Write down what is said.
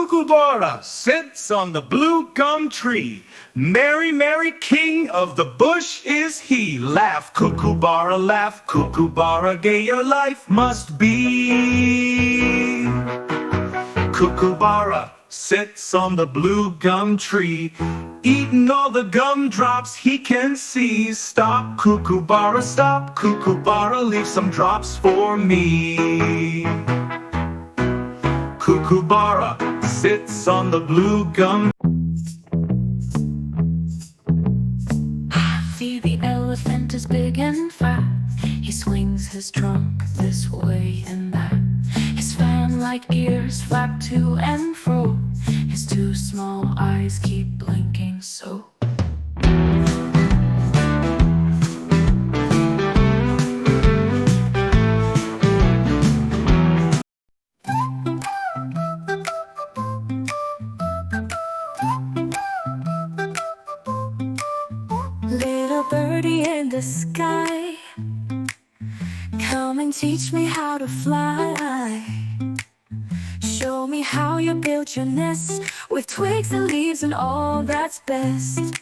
cuckoobara sits on the blue gum tree. Merry, merry king of the bush is he. Laugh, cuckoobara, gay your life must be. Cuckoobara sits on the blue gum tree, eating all the gumdrops he can see. Stop, cuckoobara, leave some drops for me. Cuckoobara sits on the blue gum. See, the elephant is big and fat. He swings his trunk this way and that. His fan-like ears flap to and fro. His two small eyes keep blinking so. Little birdie in the sky, come and teach me how to fly. Show me how you build your nest with twigs and leaves and all that's best.